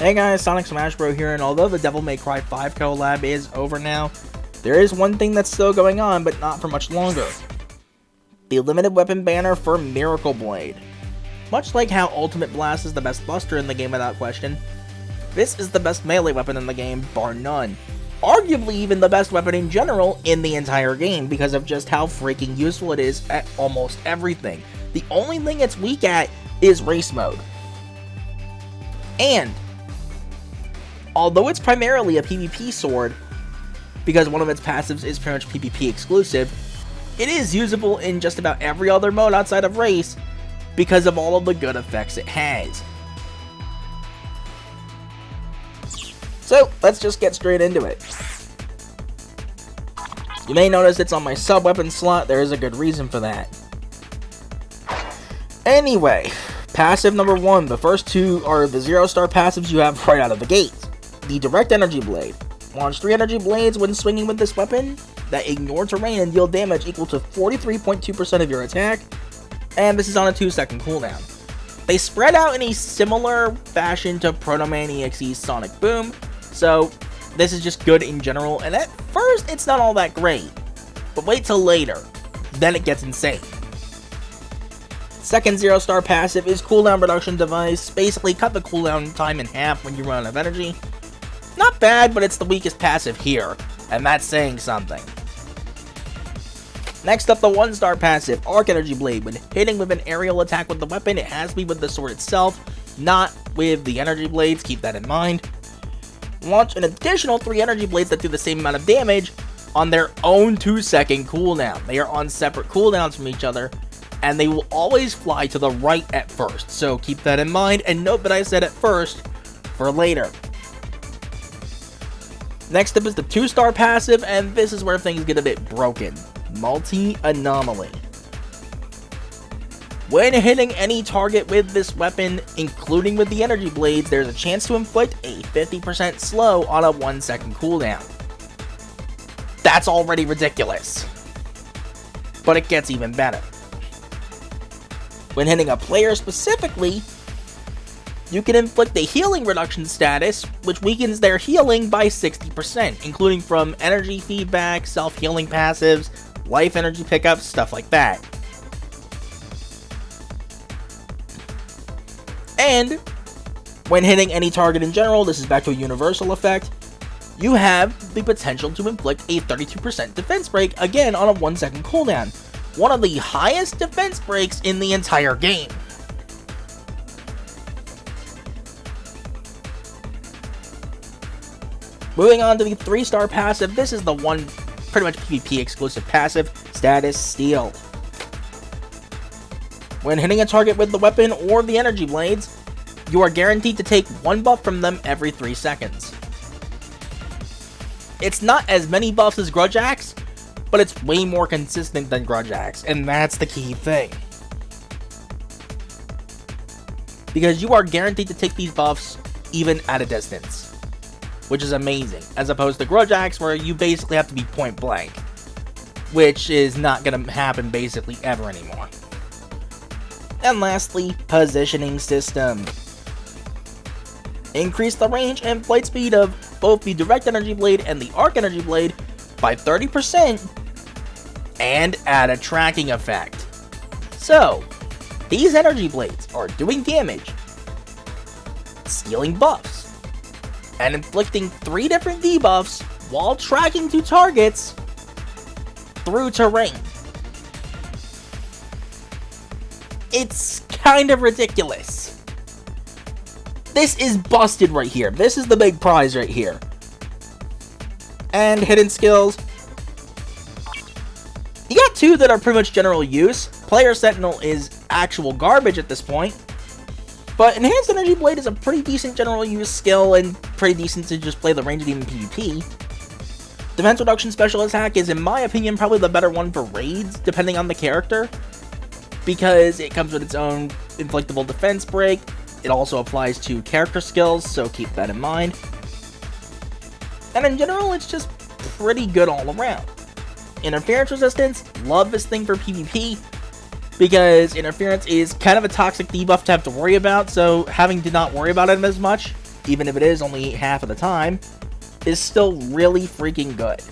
Hey guys, Sonic Smash Bro here, and although the Devil May Cry 5 collab is over now, there is one thing that's still going on, but not for much longer. The limited weapon banner for Miracle Blade. Much like how Ultimate Blast is the best buster in the game without question, this is the best melee weapon in the game, bar none. Arguably even the best weapon in general in the entire game because of just how freaking useful it is at almost everything. The only thing it's weak at is race mode. And although it's primarily a PvP sword, because one of its passives is pretty much PvP exclusive, it is usable in just about every other mode outside of race because of all of the good effects it has. So let's just get straight into it. You may notice it's on my sub-weapon slot. There is a good reason for that. Anyway, passive number 1. The first two are the 0-star passives you have right out of the gate. The Direct Energy Blade. Launch 3 energy blades when swinging with this weapon that ignore terrain and deal damage equal to 43.2% of your attack, and this is on a 2-second cooldown. They spread out in a similar fashion to Proto Man EXE's Sonic Boom, so this is just good in general, and at first it's not all that great, but wait till later, then it gets insane. Second 0-star passive is Cooldown Reduction Device. Basically cut the cooldown time in half when you run out of energy. Not bad, but it's the weakest passive here, and that's saying something. Next up, the 1-star passive, Arc Energy Blade. When hitting with an aerial attack with the weapon, it has to be with the sword itself, not with the energy blades, keep that in mind. Launch an additional 3 energy blades that do the same amount of damage on their own 2-second cooldown. They are on separate cooldowns from each other, and they will always fly to the right at first, so keep that in mind, and note that I said at first for later. Next up is the 2-star passive, and this is where things get a bit broken. Multi-Anomaly. When hitting any target with this weapon, including with the energy blades, there's a chance to inflict a 50% slow on a 1-second cooldown. That's already ridiculous. But it gets even better. When hitting a player specifically, you can inflict a healing reduction status, which weakens their healing by 60%, including from energy feedback, self-healing passives, life energy pickups, stuff like that. And when hitting any target in general, this is back to a universal effect, you have the potential to inflict a 32% defense break, again on a 1-second cooldown. One of the highest defense breaks in the entire game. Moving on to the 3-star passive, this is the one pretty much PvP exclusive passive, Status Steal. When hitting a target with the weapon or the energy blades, you are guaranteed to take 1 buff from them every 3 seconds. It's not as many buffs as Grudge Axe, but it's way more consistent than Grudge Axe, and that's the key thing. Because you are guaranteed to take these buffs even at a distance, which is amazing, as opposed to Grudge Axe where you basically have to be point blank, which is not going to happen basically ever anymore. And lastly, Positioning System. Increase the range and flight speed of both the Direct Energy Blade and the Arc Energy Blade by 30%, and add a tracking effect. So, these energy blades are doing damage, stealing buffs, and inflicting 3 different debuffs while tracking 2 targets through terrain. It's kind of ridiculous. This is busted right here. This is the big prize right here. And hidden skills. You got 2 that are pretty much general use. Player Sentinel is actual garbage at this point. But Enhanced Energy Blade is a pretty decent general use skill and pretty decent to just play the ranged demon PvP. Defense Reduction Special Attack is, in my opinion, probably the better one for raids, depending on the character, because it comes with its own inflictable defense break. It also applies to character skills, so keep that in mind. And in general, it's just pretty good all around. Interference Resistance, love this thing for PvP, because interference is kind of a toxic debuff to have to worry about, so having to not worry about it as much even if it is only half of the time, is still really freaking good.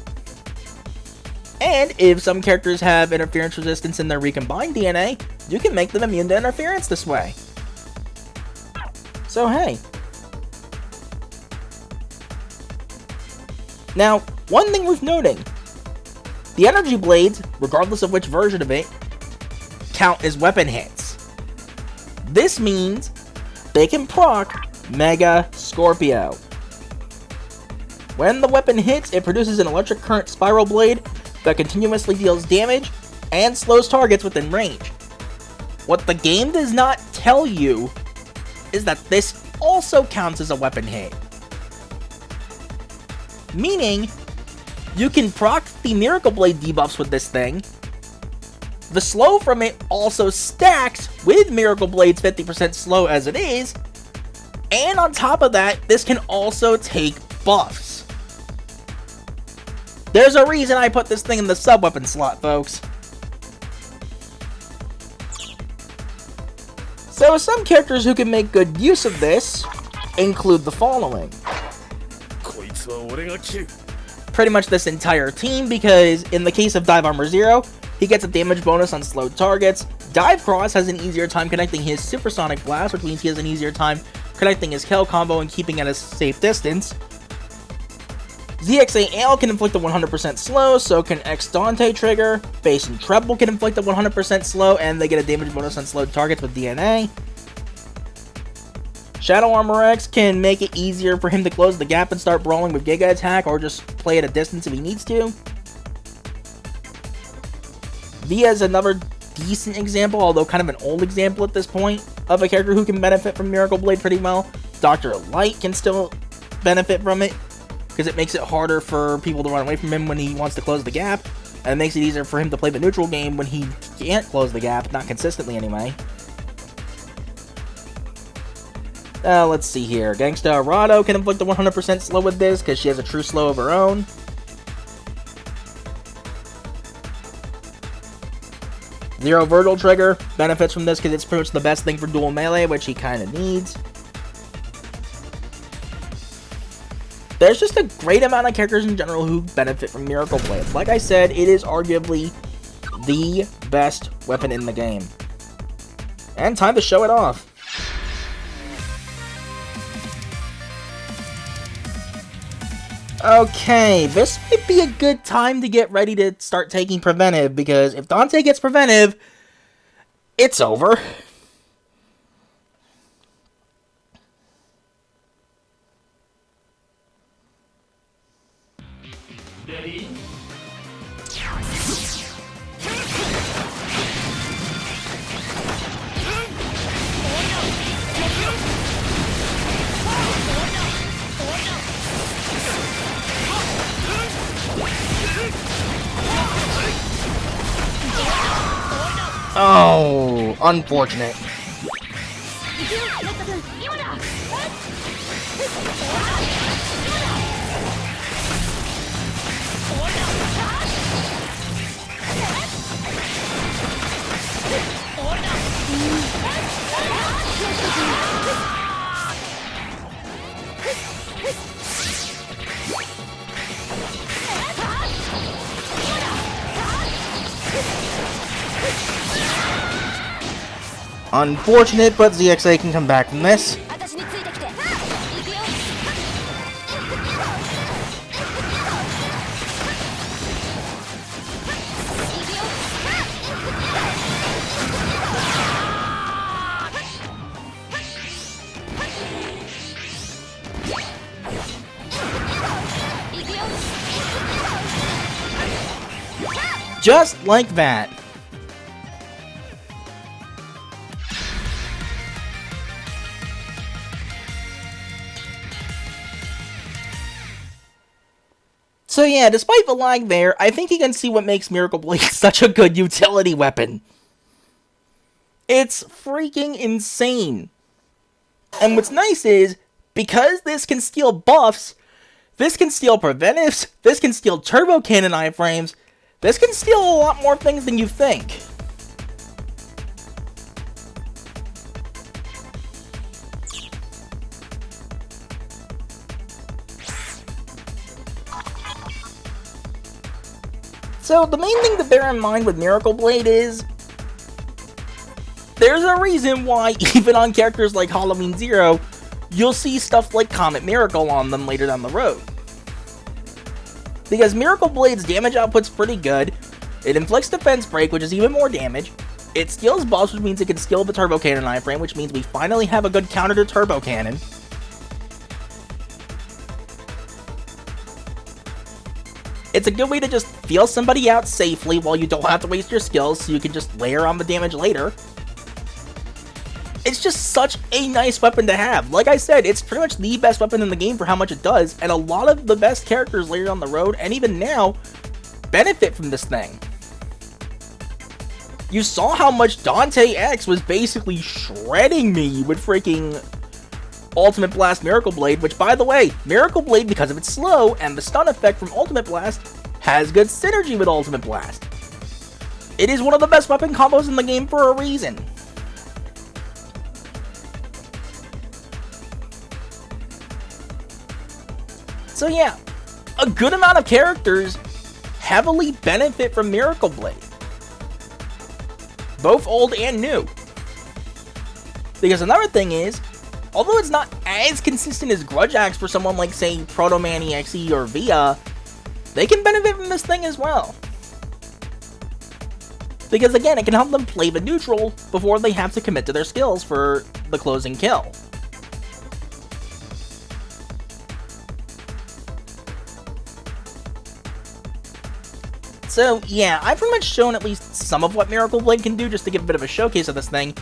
And if some characters have interference resistance in their recombined DNA, you can make them immune to interference this way. So hey. Now, one thing worth noting, the energy blades, regardless of which version of it, count as weapon hits. This means they can proc Mega Scorpio. When the weapon hits, it produces an electric current spiral blade that continuously deals damage and slows targets within range. What the game does not tell you is that this also counts as a weapon hit. Meaning, you can proc the Miracle Blade debuffs with this thing. The slow from it also stacks with Miracle Blade's 50% slow as it is. And on top of that, this can also take buffs. There's a reason I put this thing in the sub-weapon slot, folks. So some characters who can make good use of this include the following. Pretty much this entire team, because in the case of Dive Armor Zero, he gets a damage bonus on slowed targets. Dive Cross has an easier time connecting his Supersonic Blast, which means he has an easier time connecting his Kel combo and keeping at a safe distance. ZXA Ale can inflict a 100% slow, so can X Dante trigger. Bass and Treble can inflict a 100% slow, and they get a damage bonus on slowed targets with DNA. Shadow Armor X can make it easier for him to close the gap and start brawling with Giga Attack, or just play at a distance if he needs to. V is another decent example, although kind of an old example at this point, of a character who can benefit from Miracle Blade pretty well. Dr. Light can still benefit from it, because it makes it harder for people to run away from him when he wants to close the gap, and it makes it easier for him to play the neutral game when he can't close the gap, not consistently anyway. Let's see here. Gangsta Arado can inflict a 100% slow with this, because she has a true slow of her own. Zero Virgil Trigger benefits from this because it's pretty much the best thing for dual melee, which he kind of needs. There's just a great amount of characters in general who benefit from Miracle Blade. Like I said, it is arguably the best weapon in the game. And time to show it off. Okay, this might be a good time to get ready to start taking Preventive, because if Dante gets Preventive, it's over. Ready? Oh, unfortunate. Unfortunate, but ZXA can come back from this. Just like that. So yeah, despite the lag there, I think you can see what makes Miracle Blade such a good utility weapon. It's freaking insane. And what's nice is, because this can steal buffs, this can steal preventives, this can steal turbo cannon iframes, this can steal a lot more things than you think. So the main thing to bear in mind with Miracle Blade is there's a reason why even on characters like Halloween Zero, you'll see stuff like Comet Miracle on them later down the road. Because Miracle Blade's damage output's pretty good, it inflicts defense break, which is even more damage, it skills buffs, which means it can skill the Turbo Cannon iframe, which means we finally have a good counter to Turbo Cannon. It's a good way to just feel somebody out safely while you don't have to waste your skills, so you can just layer on the damage later. It's just such a nice weapon to have. Like I said, it's pretty much the best weapon in the game for how much it does, and a lot of the best characters later on the road, and even now, benefit from this thing. You saw how much Dante X was basically shredding me with freaking Ultimate Blast Miracle Blade, which, by the way, Miracle Blade, because of its slow and the stun effect from Ultimate Blast, has good synergy with Ultimate Blast. It is one of the best weapon combos in the game for a reason. So yeah, a good amount of characters heavily benefit from Miracle Blade. Both old and new. Because another thing is, although it's not as consistent as Grudge Axe for someone like, say, Proto Man EXE or Via, they can benefit from this thing as well. Because again, it can help them play the neutral before they have to commit to their skills for the closing kill. So yeah, I've pretty much shown at least some of what Miracle Blade can do just to give a bit of a showcase of this thing.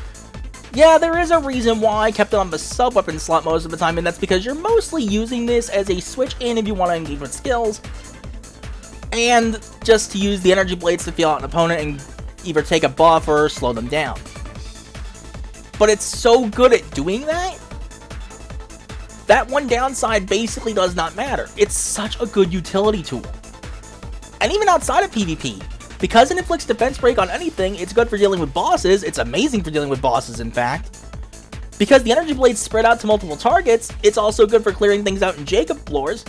Yeah, there is a reason why I kept it on the sub-weapon slot most of the time, and that's because you're mostly using this as a switch in if you want to engage with skills, and just to use the energy blades to feel out an opponent and either take a buff or slow them down. But it's so good at doing that, that one downside basically does not matter. It's such a good utility tool. And even outside of PvP, because it inflicts defense break on anything, it's good for dealing with bosses. It's amazing for dealing with bosses, in fact. Because the energy blades spread out to multiple targets, it's also good for clearing things out in Jacob floors.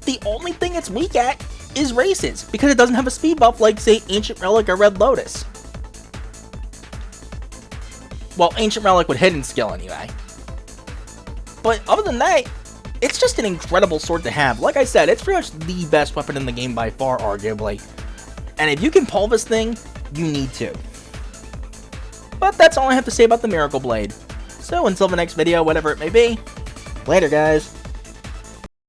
The only thing it's weak at is races, because it doesn't have a speed buff like, say, Ancient Relic or Red Lotus. Well, Ancient Relic with hidden skill anyway. But other than that, it's just an incredible sword to have. Like I said, it's pretty much the best weapon in the game by far, arguably. And if you can pull this thing, you need to. But that's all I have to say about the Miracle Blade. So until the next video, whatever it may be, later guys.